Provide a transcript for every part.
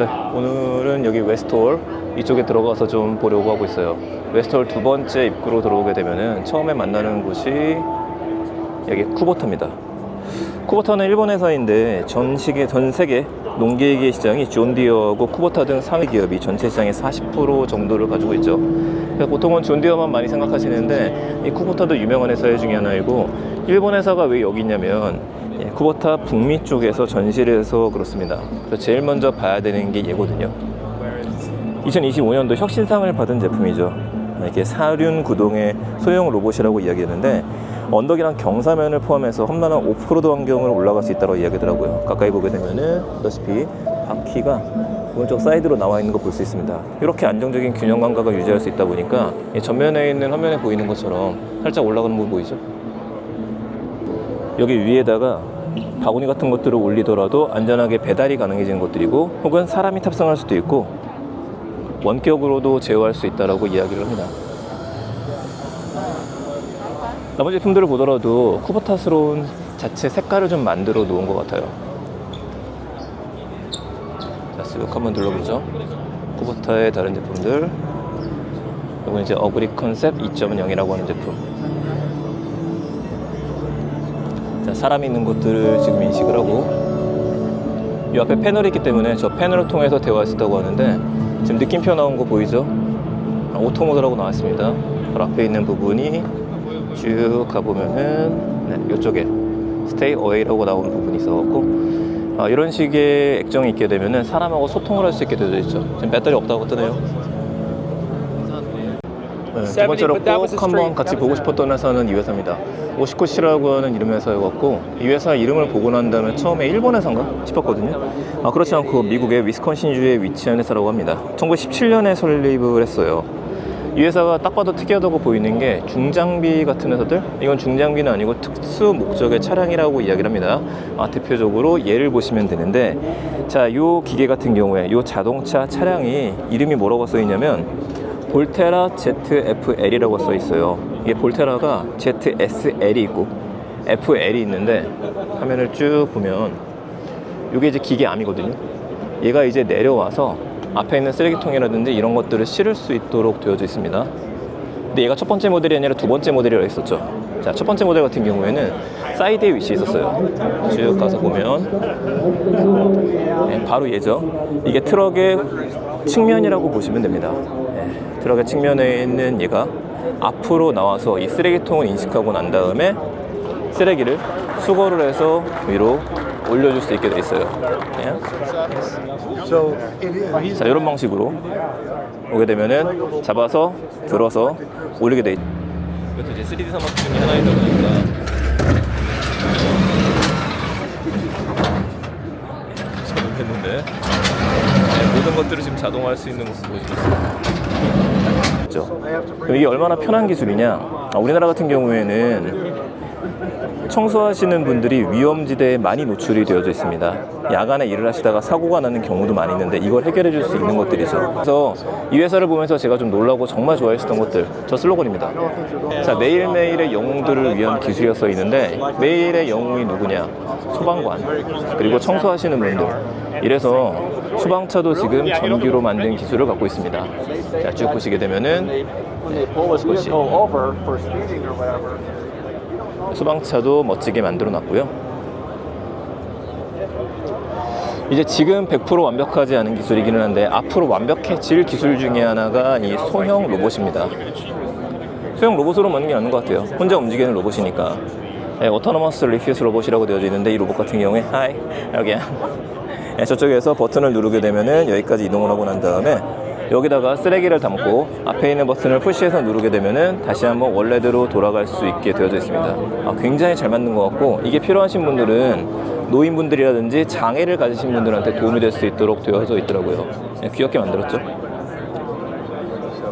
네, 오늘은 여기 웨스트홀 이쪽에 들어가서 좀 보려고 하고 있어요. 웨스트홀 두 번째 입구로 들어오게 되면은 처음에 만나는 곳이 여기 쿠보타입니다. 쿠보타는 일본 회사인데 전 세계 농기계 시장이 존디어하고 쿠보타 등 상위 기업이 전체 시장의 40% 정도를 가지고 있죠. 보통은 존디어만 많이 생각하시는데 이 쿠보타도 유명한 회사 중에 하나이고, 일본 회사가 왜 여기 있냐면 쿠보타 북미 쪽에서 전시를 해서 그렇습니다. 그래서 제일 먼저 봐야 되는 게 얘거든요. 2025년도 혁신상을 받은 제품이죠. 이렇게 사륜 구동의 소형 로봇이라고 이야기했는데, 언덕이랑 경사면을 포함해서 험난한 오프로드 환경을 올라갈 수 있다고 이야기하더라고요. 가까이 보게 되면은 보다시피 바퀴가 오른쪽 사이드로 나와 있는 거 볼 수 있습니다. 이렇게 안정적인 균형 감각을 유지할 수 있다 보니까 전면에 있는 화면에 보이는 것처럼 살짝 올라가는 거 보이죠? 여기 위에다가 바구니 같은 것들을 올리더라도 안전하게 배달이 가능해지는 것들이고, 혹은 사람이 탑승할 수도 있고 원격으로도 제어할 수 있다고 이야기를 합니다. 나머지 제품들을 보더라도 쿠보타스러운 자체 색깔을 좀 만들어 놓은 것 같아요. 자, 쓱 한번 둘러보죠. 쿠보타의 다른 제품들. 이건 이제 어그리 컨셉 2.0이라고 하는 제품. 자, 사람이 있는 곳들을 지금 인식을 하고, 이 앞에 패널이 있기 때문에 저 패널을 통해서 대화할 수 있다고 하는데, 지금 느낌표 나온 거 보이죠? 오토 모드라고 나왔습니다. 바로 앞에 있는 부분이 쭉 가보면은 이쪽에 Stay Away라고 나온 부분이 있어갖고, 이런 식의 액정이 있게 되면은 사람하고 소통을 할 수 있게 되어 있죠. 지금 배터리 없다고 뜨네요. 두 번째로 꼭 한번 같이 보고 싶었던 회사는 이 회사입니다. 오시코시라고 하는 이름 회사여갖고, 이 회사 이름을 보고 난 다음에 처음에 일본 회사인가 싶었거든요. 그렇지 않고 미국의 위스콘신주에 위치한 회사라고 합니다. 1917년에 설립을 했어요. 이 회사가 딱 봐도 특이하다고 보이는 게 중장비 같은 회사들, 이건 중장비는 아니고 특수 목적의 차량이라고 이야기를 합니다. 대표적으로 예를 보시면 되는데, 자, 요 기계 같은 경우에 요 자동차 차량이 이름이 뭐라고 써 있냐면 볼테라 ZFL이라고 써 있어요. 이게 볼테라가 ZSL이 있고 FL이 있는데, 화면을 쭉 보면 이게 이제 기계 암이거든요. 얘가 이제 내려와서 앞에 있는 쓰레기통이라든지 이런 것들을 실을 수 있도록 되어져 있습니다. 근데 얘가 첫 번째 모델이 아니라 두 번째 모델이라고 했었죠. 자, 첫 번째 모델 같은 경우에는 사이드에 위치해 있었어요. 쭉 가서 보면 바로 얘죠. 이게 트럭의 측면이라고 보시면 됩니다. 트럭의 측면에 있는 얘가 앞으로 나와서 이 쓰레기통을 인식하고 난 다음에 쓰레기를 수거를 해서 위로 올려줄 수 있게 돼 있어요. 자, 이런 방식으로 오게 되면은 잡아서 들어서 올리게 돼 있죠. 이것도 이제 3D 산업 중에 하나이다 보니까 잘못했는데 모든 것들을 지금 자동화할 수 있는 모습 보여주셨어요. 이게 얼마나 편한 기술이냐? 우리나라 같은 경우에는 청소하시는 분들이 위험지대에 많이 노출이 되어져 있습니다. 야간에 일을 하시다가 사고가 나는 경우도 많이 있는데, 이걸 해결해 줄 수 있는 것들이죠. 그래서 이 회사를 보면서 제가 좀 놀라고 정말 좋아했었던 것들, 저 슬로건입니다. 자, 매일매일의 영웅들을 위한 기술이라 써 있는데, 매일의 영웅이 누구냐? 소방관, 그리고 청소하시는 분들. 이래서 소방차도 지금 전기로 만든 기술을 갖고 있습니다. 자, 쭉 보시게 되면은 소방차도 멋지게 만들어 놨고요. 이제 지금 100% 완벽하지 않은 기술이기는 한데, 앞으로 완벽해질 기술 중에 하나가 이 소형 로봇입니다. 소형 로봇으로 만든 게 맞는 것 같아요. 혼자 움직이는 로봇이니까. 오토노머스 리퓨스 로봇이라고 되어져 있는데, 이 로봇 같은 경우에 하이 여기야. 저쪽에서 버튼을 누르게 되면은 여기까지 이동을 하고 난 다음에 여기다가 쓰레기를 담고 앞에 있는 버튼을 푸시해서 누르게 되면은 다시 한번 원래대로 돌아갈 수 있게 되어져 있습니다. 굉장히 잘 만든 것 같고, 이게 필요하신 분들은 노인분들이라든지 장애를 가지신 분들한테 도움이 될 수 있도록 되어져 있더라고요. 귀엽게 만들었죠.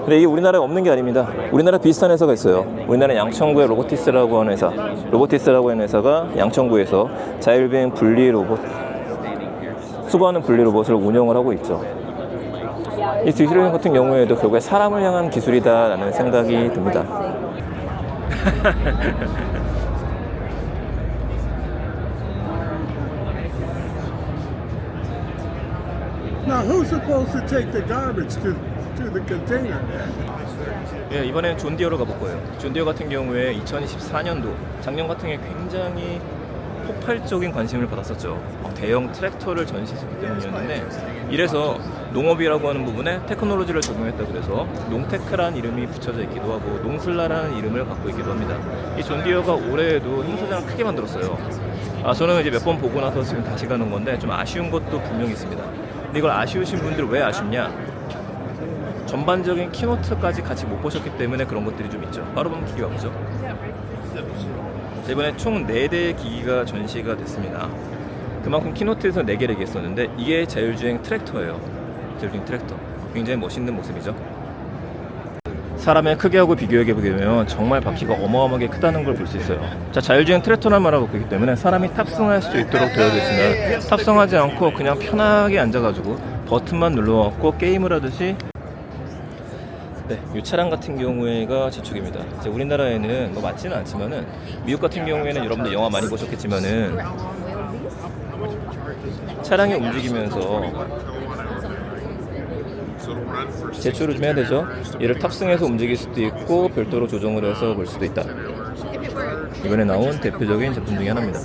근데 이게 우리나라에 없는 게 아닙니다. 우리나라 비슷한 회사가 있어요. 우리나라 양천구의 로보티스라고 하는 회사. 로보티스라고 하는 회사가 양천구에서 자율비행 분리 로봇, 수거하는 분리 로봇을 운영을 하고 있죠. 이 디지털 같은 경우에도 결국에 사람을 향한 기술이다라는 생각이 듭니다. Now, who's supposed to take the garbage to the container? 예, 이번엔 존 디어로 가볼 거예요. 존 디어 같은 경우에 2024년도 작년 같은 게 굉장히 폭발적인 관심을 받았었죠. 대형 트랙터를 전시했기 때문이었는데, 이래서 농업이라고 하는 부분에 테크놀로지를 적용했다 그래서 농테크라는 이름이 붙여져 있기도 하고 농슬라라는 이름을 갖고 있기도 합니다. 이 존 디어가 올해에도 행사장을 크게 만들었어요. 저는 이제 몇 번 보고 나서 지금 다시 가는 건데 좀 아쉬운 것도 분명히 있습니다. 근데 이걸 아쉬우신 분들 왜 아쉽냐? 전반적인 키노트까지 같이 못 보셨기 때문에 그런 것들이 좀 있죠. 바로 보면 기기가 보죠. 이번에 총 4대의 기기가 전시가 됐습니다. 그만큼 키노트에서 4개를 얘기했었는데 이게 자율주행 트랙터예요. 자율주행 트랙터. 굉장히 멋있는 모습이죠. 사람의 크기하고 비교해보게 되면 정말 바퀴가 어마어마하게 크다는 걸 볼 수 있어요. 자, 자율주행 트랙터란 말을 갖고 있기 때문에 사람이 탑승할 수 있도록 되어 있으면 탑승하지 않고 그냥 편하게 앉아가지고 버튼만 눌러갖고 게임을 하듯이. 네, 이 차량 같은 경우에가 저축입니다. 이제 우리나라에는 뭐 맞지는 않지만은 미국 같은 경우에는 여러분들 영화 많이 보셨겠지만은 차량이 움직이면서 제초를 좀 해야 되죠. 얘를 탑승해서 움직일 수도 있고 별도로 조정을 해서 볼 수도 있다. 이번에 나온 대표적인 제품 중에 하나입니다.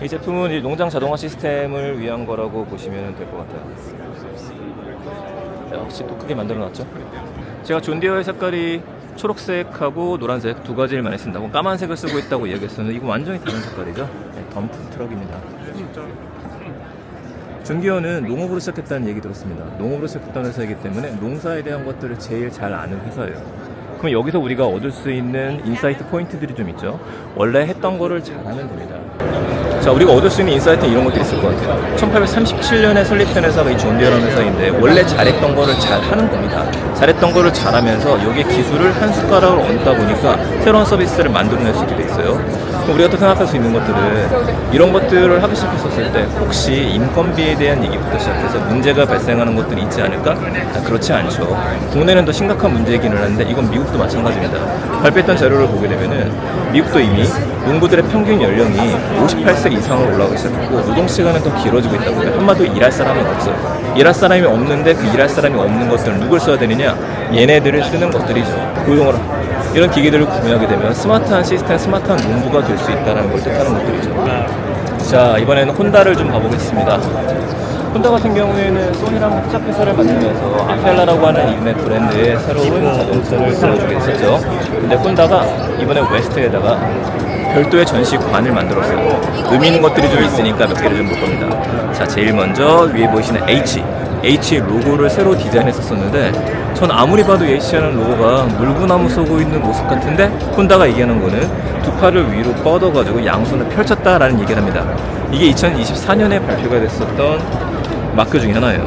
이 제품은 이 농장 자동화 시스템을 위한 거라고 보시면 될 것 같아요. 역시 또 크게 만들어놨죠. 제가 존 디어의 색깔이 초록색하고 노란색 두 가지를 많이 쓴다고 까만색을 쓰고 있다고 이야기했었는데 이거 완전히 다른 색깔이죠. 네, 덤프 트럭입니다. 존 디어는 농업으로 시작했다는 얘기 들었습니다. 농업으로 시작했다는 회사이기 때문에 농사에 대한 것들을 제일 잘 아는 회사예요. 그럼 여기서 우리가 얻을 수 있는 인사이트 포인트들이 좀 있죠. 원래 했던 거를 잘하면 됩니다. 자, 우리가 얻을 수 있는 인사이트는 이런 것들이 있을 것 같아요. 1837년에 설립된 회사가 이 존 디어라는 회사인데 원래 잘했던 거를 잘하는 겁니다. 잘했던 거를 잘하면서 여기에 기술을 한 숟가락으로 얹다 보니까 새로운 서비스를 만들어낼 수 있게 돼 있어요. 그럼 우리가 또 생각할 수 있는 것들은 이런 것들을 하기 시작했었을 때 혹시 인건비에 대한 얘기부터 시작해서 문제가 발생하는 것들이 있지 않을까? 그렇지 않죠. 국내는 더 심각한 문제이기는 한데 이건 미국도 마찬가지입니다. 발표했던 자료를 보게 되면은 미국도 이미 농부들의 평균 연령이 58세 이상으로 올라가기 시작했고 노동시간은 더 길어지고 있다고 해요. 한마디로 일할 사람이 없어요. 일할 사람이 없는데 그 일할 사람이 없는 것들을 누굴 써야 되느냐? 얘네들을 쓰는 것들이죠. 고용을 이런 기기들을 구매하게 되면 스마트한 시스템, 스마트한 농부가 될 수 있다는 걸 뜻하는 것들이죠. 자, 이번에는 혼다를 좀 봐보겠습니다. 혼다 같은 경우에는 소니랑 합작 회사를 만들면서 아펠라라고 하는 이름의 브랜드의 새로운 자동차를 보여주게 했었죠. 근데 혼다가 이번에 웨스트에다가 별도의 전시관을 만들었어요. 의미 있는 것들이 좀 있으니까 몇 개를 좀 볼 겁니다. 자, 제일 먼저 위에 보이시는 H 로고를 새로 디자인했었는데 전 아무리 봐도 H라는 로고가 물구나무 쏘고 있는 모습 같은데 혼다가 얘기하는 거는 두 팔을 위로 뻗어가지고 양손을 펼쳤다라는 얘기를 합니다. 이게 2024년에 발표가 됐었던 마크 중에 하나예요.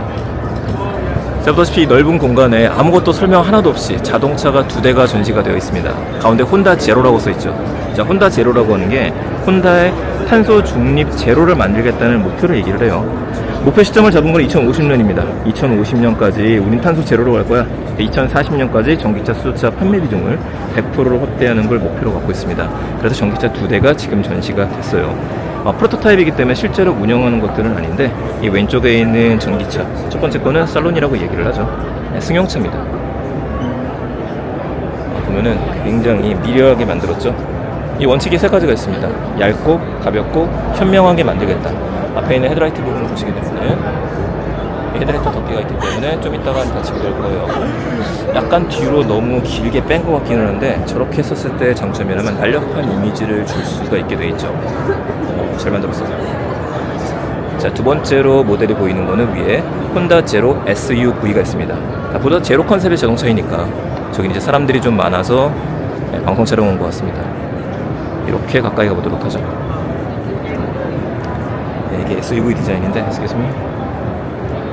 자, 보다시피 넓은 공간에 아무것도 설명 하나도 없이 자동차가 2대가 전시가 되어 있습니다. 가운데 혼다 제로라고 써있죠. 자, 혼다 제로라고 하는 게 혼다의 탄소 중립 제로를 만들겠다는 목표를 얘기를 해요. 목표 시점을 잡은 건 2050년입니다. 2050년까지 우린 탄소 제로로 갈 거야. 2040년까지 전기차 수소차 판매 비중을 100%로 확대하는 걸 목표로 갖고 있습니다. 그래서 전기차 2대가 지금 전시가 됐어요. 프로토타입이기 때문에 실제로 운영하는 것들은 아닌데 이 왼쪽에 있는 전기차 첫 번째 거는 살론이라고 얘기를 하죠. 승용차입니다. 보면은 굉장히 미려하게 만들었죠. 이 원칙이 3가지가 있습니다. 얇고 가볍고 현명하게 만들겠다. 앞에 있는 헤드라이트 부분을 보시게 되면은 헤드라이트 덮개가 있기 때문에 좀 이따가 닫히게 될 거예요. 약간 뒤로 너무 길게 뺀 것 같기는 한데 저렇게 했었을 때 장점이라면 날렵한 이미지를 줄 수가 있게 돼 있죠. 잘 만들었어요. 자, 두 번째로 모델이 보이는 거는 위에 혼다 제로 SUV가 있습니다. 보다 제로 컨셉의 자동차이니까 저기 이제 사람들이 좀 많아서 방송 촬영 온 것 같습니다. 이렇게 가까이 가보도록 하죠. 네, 이게 SUV 디자인인데,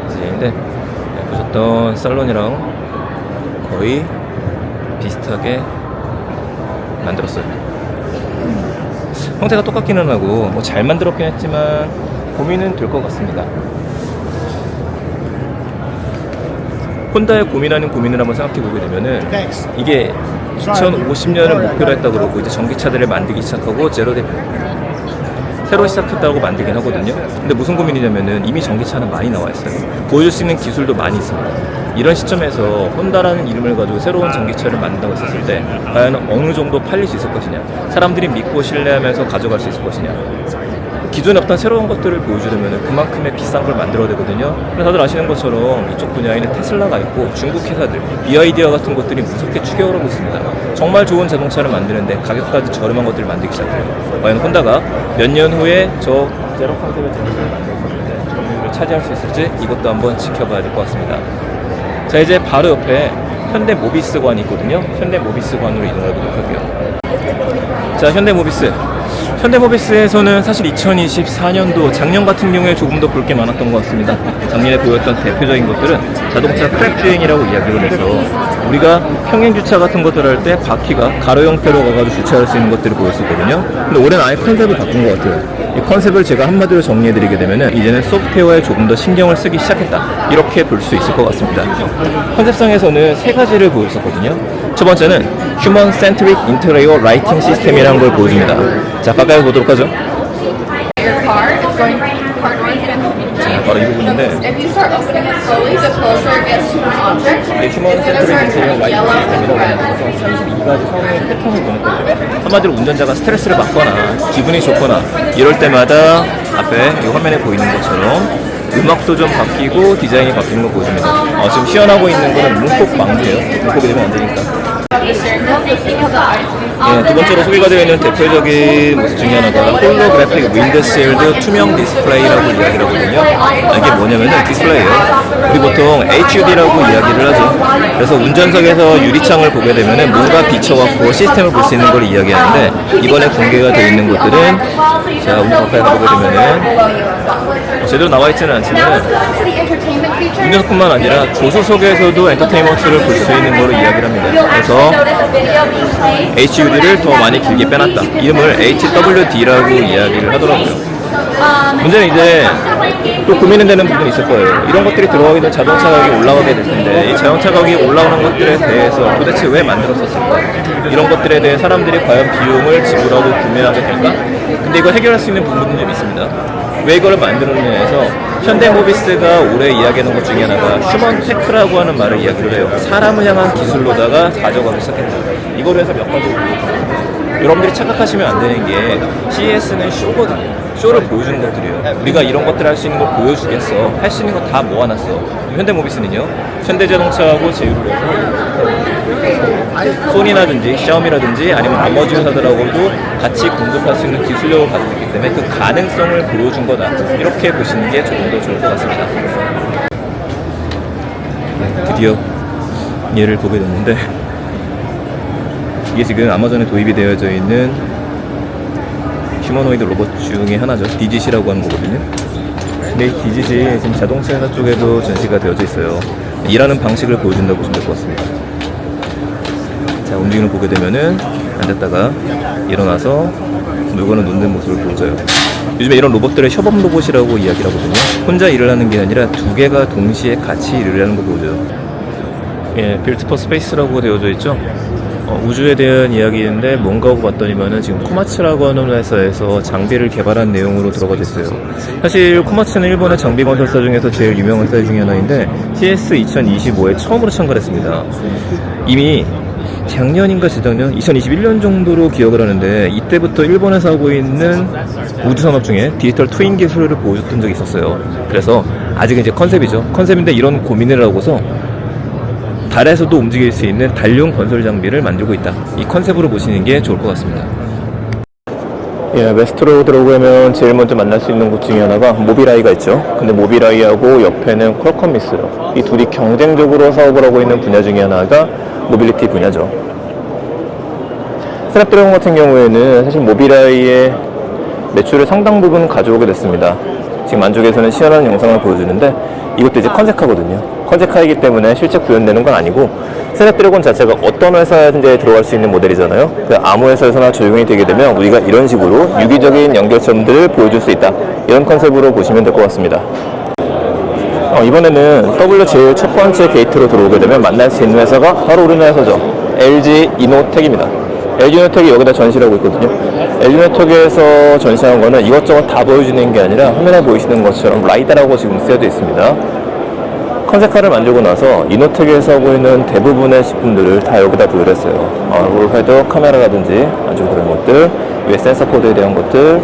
디자인인데 보셨던 살론이랑 거의 비슷하게 만들었어요. 형태가 똑같기는 하고 뭐 잘 만들었긴 했지만 고민은 될 것 같습니다. 혼다의 고민하는 고민을 한번 생각해 보게 되면은 이게 2050년을 목표로 했다 그러고 이제 전기차들을 만들기 시작하고 새로 시작했다고 만들긴 하거든요. 근데 무슨 고민이냐면은 이미 전기차는 많이 나와 있어요. 보여줄 수 있는 기술도 많이 있습니다. 이런 시점에서 혼다라는 이름을 가지고 새로운 전기차를 만든다고 했었을 때 과연 어느 정도 팔릴 수 있을 것이냐, 사람들이 믿고 신뢰하면서 가져갈 수 있을 것이냐. 기존에 없던 새로운 것들을 보여주려면 그만큼의 비싼 걸 만들어야 되거든요. 그래서 다들 아시는 것처럼 이쪽 분야에는 테슬라가 있고 중국 회사들, BYD와 같은 것들이 무섭게 추격을 하고 있습니다. 정말 좋은 자동차를 만드는데 가격까지 저렴한 것들을 만들기 시작해요. 과연 혼다가 몇 년 후에 저 제로 컨셉의 자동차를 만들었는데 점유율을 차지할 수 있을지 이것도 한번 지켜봐야 될 것 같습니다. 자, 이제 바로 옆에 현대모비스관이 있거든요. 현대모비스관으로 이동해 보도록 할게요. 자, 현대모비스에서는 사실 2024년도 작년 같은 경우에 조금 더 볼 게 많았던 것 같습니다. 작년에 보였던 대표적인 것들은 자동차 크랙 주행이라고 이야기를 해서 우리가 평행 주차 같은 것들 할 때 바퀴가 가로 형태로 가가지고 주차할 수 있는 것들을 보였었거든요. 근데 올해는 아예 컨셉을 바꾼 것 같아요. 이 컨셉을 제가 한마디로 정리해드리게 되면은 이제는 소프트웨어에 조금 더 신경을 쓰기 시작했다, 이렇게 볼 수 있을 것 같습니다. 컨셉상에서는 세 가지를 보였었거든요. 첫 번째는 휴먼 센트릭 인테리어 라이팅 시스템이라는 걸 보여줍니다. 자, 가까이 보도록 하죠. Your car is going car doors and 자, 바로 이 부분인데 if you start opening it slowly, the closer it gets to an object, 휴먼 it's gonna 센트릭 start 인테리어 turning 라이팅 yellow and 시스템이라고 red. 해서 32가지 성의 패턴을 보는 거죠. 한마디로 운전자가 스트레스를 받거나 기분이 좋거나 이럴 때마다 앞에 이 화면에 보이는 것처럼 음악도 좀 바뀌고 디자인이 바뀌는 거 보여줍니다. 지금 시연하고 있는 거는 문콕 망대예요. 문콕이 되면 안 되니까. The steering wheel facing the eyes. 예, 두 번째로 소개가 되어 있는 대표적인 모습 중에 하나가 홀로그래픽 윈드실드 투명 디스플레이라고 이야기를 하거든요. 이게 뭐냐면은 디스플레이예요. 우리 보통 HUD라고 이야기를 하죠. 그래서 운전석에서 유리창을 보게 되면은 뭔가 비춰갖고 시스템을 볼 수 있는 걸 이야기하는데, 이번에 공개가 되어 있는 것들은, 자, 우리 가까이 가보게 되면은 제대로 나와 있지는 않지만 운전석뿐만 아니라 조수석에서도 엔터테인먼트를 볼 수 있는 거로 이야기를 합니다. 그래서 HUD를 더 많이 길게 빼놨다. 이름을 HWD라고 이야기를 하더라고요. 문제는 이제 또 고민은 되는 부분이 있을 거예요. 이런 것들이 들어가게 되면 자동차 가격이 올라가게 될 텐데, 이 자동차 가격이 올라오는 것들에 대해서 도대체 왜 만들었었을까? 이런 것들에 대해 사람들이 과연 비용을 지불하고 구매하게 될까? 근데 이걸 해결할 수 있는 부분은 좀 있습니다. 왜 이걸 만들었느냐에서 현대모비스가 올해 이야기하는 것 중에 하나가 휴먼 테크라고 하는 말을 이야기를 해요. 사람을 향한 기술로다가 가져가기 시작했다. 이거로 해서 몇 가지 여러분들이 착각하시면 안 되는 게 CES는 쇼거든요. 쇼를 보여주는 것들이에요. 우리가 이런 것들 할 수 있는 걸 보여주겠어. 할 수 있는 거 다 모아놨어. 현대모비스는요, 현대자동차하고 제휴를 해서 소니라든지 샤오미라든지 아니면 나머지 회사들하고도 같이 공급할 수 있는 기술력을 가지고 있기 때문에 그 가능성을 보여준 거다, 이렇게 보시는 게 조금 더 좋을 것 같습니다. 드디어 얘를 보게 됐는데, 이게 지금 아마존에 도입이 되어져 있는 휴머노이드 로봇 중에 하나죠. 디짓이라고 하는 거거든요. 근데 이 디짓이 지금 자동차 회사 쪽에도 전시가 되어져 있어요. 일하는 방식을 보여준다고 보시면 될 것 같습니다. 자, 움직임을 보게 되면은 앉았다가 일어나서 물건을 놓는 모습을 보여줘요. 요즘에 이런 로봇들을 협업 로봇이라고 이야기를 하거든요. 혼자 일을 하는 게 아니라 두 개가 동시에 같이 일을 하는 거 보여줘요. 예, 빌트 포 스페이스라고 되어져 있죠. 우주에 대한 이야기인데 뭔가 하고 봤더니만은 지금 코마츠라고 하는 회사에서 장비를 개발한 내용으로 들어가 있어요. 사실 코마츠는 일본의 장비 건설사 중에서 제일 유명한 회사 중에 하나인데 CS 2025에 처음으로 참가를 했습니다. 이미 작년인가 재작년 2021년 정도로 기억을 하는데, 이때부터 일본에서 하고 있는 우주산업 중에 디지털 트윈 기술을 보여줬던 적이 있었어요. 그래서 아직은 이제 컨셉이죠. 컨셉인데 이런 고민을 하고서 달에서도 움직일 수 있는 달용 건설 장비를 만들고 있다. 이 컨셉으로 보시는 게 좋을 것 같습니다. 예, 웨스트로 들어오면 제일 먼저 만날 수 있는 곳 중에 하나가 모빌아이가 있죠. 근데 모빌아이하고 옆에는 퀄컴이 있어요. 이 둘이 경쟁적으로 사업을 하고 있는 분야 중에 하나가 모빌리티 분야죠. 스냅드래곤 같은 경우에는 사실 모빌아이의 매출을 상당 부분 가져오게 됐습니다. 지금 안쪽에서는 시연하는 영상을 보여주는데, 이것도 이제 컨셉카거든요. 컨셉카이기 때문에 실제 구현되는 건 아니고, 스냅드래곤 자체가 어떤 회사에 들어갈 수 있는 모델이잖아요. 아무 회사에서나 적용이 되게 되면 우리가 이런 식으로 유기적인 연결점들을 보여줄 수 있다, 이런 컨셉으로 보시면 될 것 같습니다. 이번에는 W 제일 첫 번째 게이트로 들어오게 되면 만날 수 있는 회사가 바로 우리나라 회사죠. LG 이노텍입니다. LG노텍이 여기다 전시를 하고 있거든요. LG노텍에서 전시한 거는 이것저것 다 보여주는 게 아니라 화면에 보이시는 것처럼 라이다라고 지금 쓰여져 있습니다. 컨셉카를 만들고 나서 이노텍에서 보이는 대부분의 제품들을 다 여기다 부여를 했어요. 롤헤더 카메라라든지 아주 그런 것들, 위에 센서 코드에 대한 것들,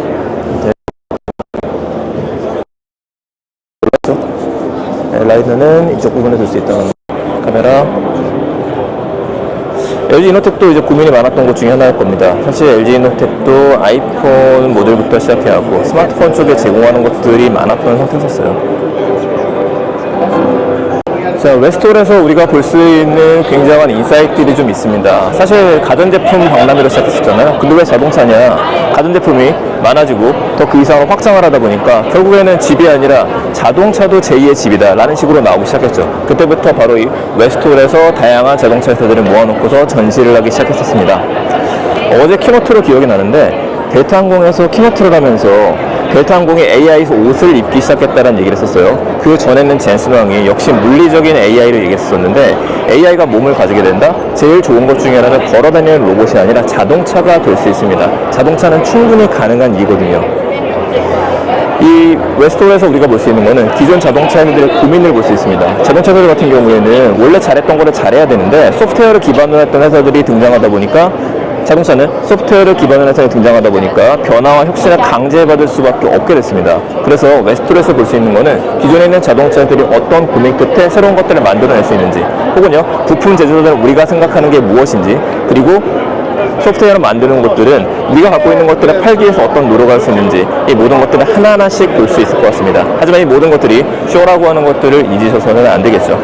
라이더는 이쪽 부분에 둘 수 있다는 카메라. LG 이노텍도 이제 고민이 많았던 것 중에 하나일 겁니다. 사실 LG 이노텍도 아이폰 모델부터 시작해갖고 스마트폰 쪽에 제공하는 것들이 많았던 상태였어요. 자, 웨스톨에서 우리가 볼 수 있는 굉장한 인사이트들이 좀 있습니다. 사실 가전제품 박람회로 시작했었잖아요. 근데 왜 자동차냐? 가전제품이 많아지고 더 그 이상으로 확장을 하다 보니까 결국에는 집이 아니라 자동차도 제2의 집이다 라는 식으로 나오기 시작했죠. 그때부터 바로 이 웨스톨에서 다양한 자동차 회사들을 모아놓고서 전시를 하기 시작했었습니다. 어제 키노트로 기억이 나는데 델타항공에서 키노트를 하면서 델타항공이 AI 옷을 입기 시작했다는 얘기를 했었어요. 그 전에는 젠슨 왕이 역시 물리적인 AI를 얘기했었는데 AI가 몸을 가지게 된다? 제일 좋은 것 중에 하나는 걸어다니는 로봇이 아니라 자동차가 될 수 있습니다. 자동차는 충분히 가능한 일이거든요. 이 웨스톨에서 우리가 볼 수 있는 거는 기존 자동차 회사들의 고민을 볼 수 있습니다. 자동차 회사 같은 경우에는 원래 잘했던 거를 잘해야 되는데 소프트웨어를 기반으로 했던 회사들이 등장하다 보니까 자동차는 소프트웨어를 기반으로 해서 등장하다 보니까 변화와 혁신을 강제받을 수밖에 없게 됐습니다. 그래서 웨스톨에서 볼 수 있는 거는 기존에 있는 자동차들이 어떤 고민 끝에 새로운 것들을 만들어낼 수 있는지, 혹은요 부품 제조자들은 우리가 생각하는 게 무엇인지, 그리고 소프트웨어를 만드는 것들은 우리가 갖고 있는 것들을 팔기 위해서 어떤 노력을 할 수 있는지, 이 모든 것들을 하나하나씩 볼 수 있을 것 같습니다. 하지만 이 모든 것들이 쇼라고 하는 것들을 잊으셔서는 안 되겠죠.